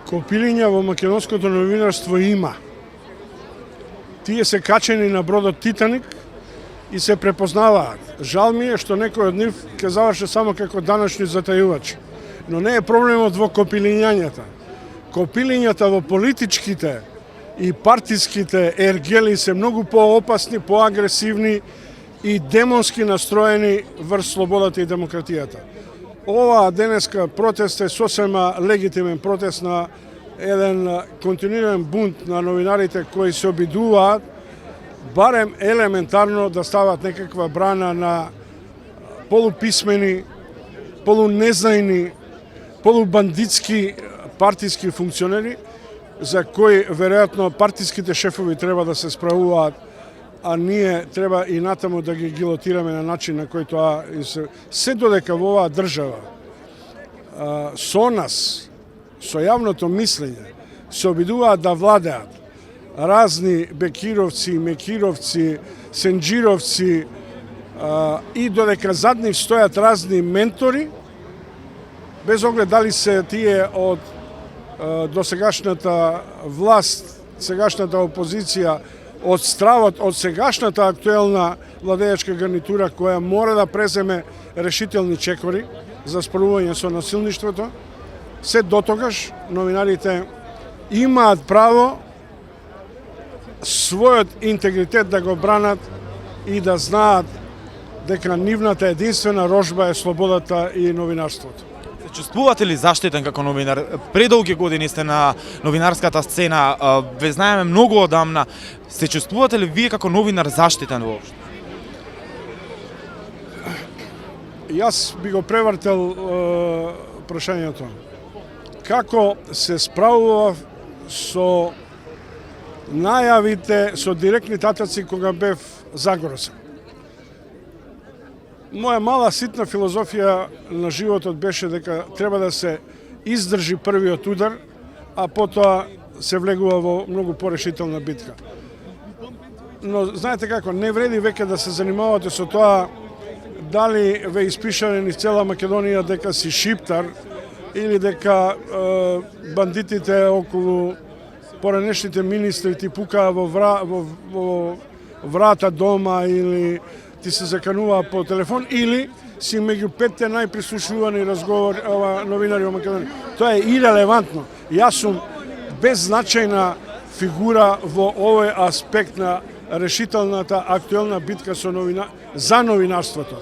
Копилиња во македонското новинарство има. Тие се качени на бродот Титаник и се препознаваат. Жал ми е што некој од нив ќе заврши само како данашни затајувачи. Но не е проблемот во копилињањата. Копилињата во политичките и партиските ергели се многу поопасни, поагресивни и демонски настроени врз слободата и демократијата. Ова денеска протест е сосема легитимен протест на еден континуиран бунт на новинарите кои се обидуваат барем елементарно да стават некаква брана на полуписмени, полунезнајни, полубандитски партиски функционери за кои веројатно партиските шефови треба да се справуваат, а ние треба и натаму да ги гилотираме на начин на кој тоа се додека во оваа држава со нас, со јавното мислење, се обидуваат да владеат разни бекировци, мекировци, сенџировци и додека зад нив стојат разни ментори, без оглед дали се тие од досегашната власт, сегашната опозиција, од стравот од сегашната актуелна владеачка гарнитура која мора да преземе решителни чекори за справување со насилништвото, се дотогаш новинарите имаат право својот интегритет да го бранат и да знаат дека нивната единствена рожба е слободата и новинарството. Се чувствувате ли заштитен како новинар? Предолги години сте на новинарската сцена, ве знаеме многу одамна. Се чувствувате ли вие како новинар заштитен воопшто? Јас би го превртел прашањето. Како се справував со најавите, со директни татаци кога бев загоросен? Моја мала ситна филозофија на животот беше дека треба да се издржи првиот удар, а потоа се влегува во многу порешителна битка. Но знаете како, не вреди веќе да се занимавате со тоа дали ве испишане низ цела Македонија дека си шиптар или дека бандитите околу поранешните министри ти пукаа во врата дома или ти се заканува по телефон или си меѓу 5 најприслушувани новинари во Македонија. Тоа е ирелевантно. Јас сум беззначајна фигура во овој аспект на решителната актуелна битка за новинарството.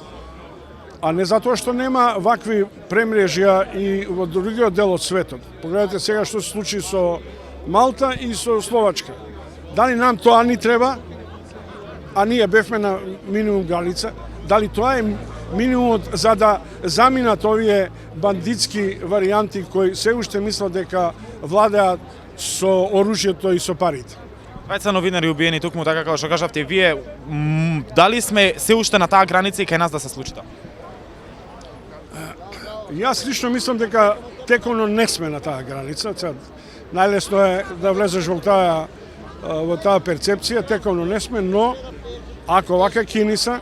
А не затоа што нема вакви премрежја и во другиот дел од светот. Погледнете сега што се случи со Малта и со Словачка. Дали нам тоа ни треба? А ние бевме на минимум граница. Дали тоа е минимумот за да заминат овие бандитски варијанти кои се уште мислат дека владеат со оружјето и со парите? Двајца новинари убиени токму така како што кажавте вие, дали сме се уште на таа граница и кај нас да се случи тоа? Јас лично мислам дека теконо не сме на таа граница. Најлесно е да влезеш во таа перцепција, теконо не сме, но ако вака киниса,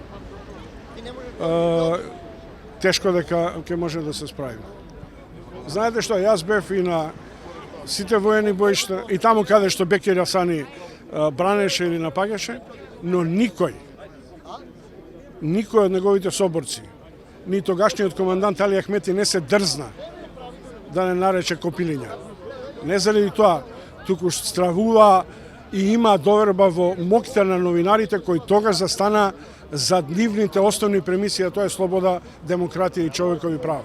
тешко дека ќе може да се справиме. Знаете што, јас бев и на сите воени боишта, и таму каде што Бекир Асани бранеше или напагаше, но никој од неговите соборци, ни тогашниот командант Али Ахмети не се дрзна да не нарече Копилиња. Не заради тоа, туку стравува и има доверба во моќта на новинарите кои тогаш застана за нивните основни премисии, а тоа е слобода, демократија и човекови права.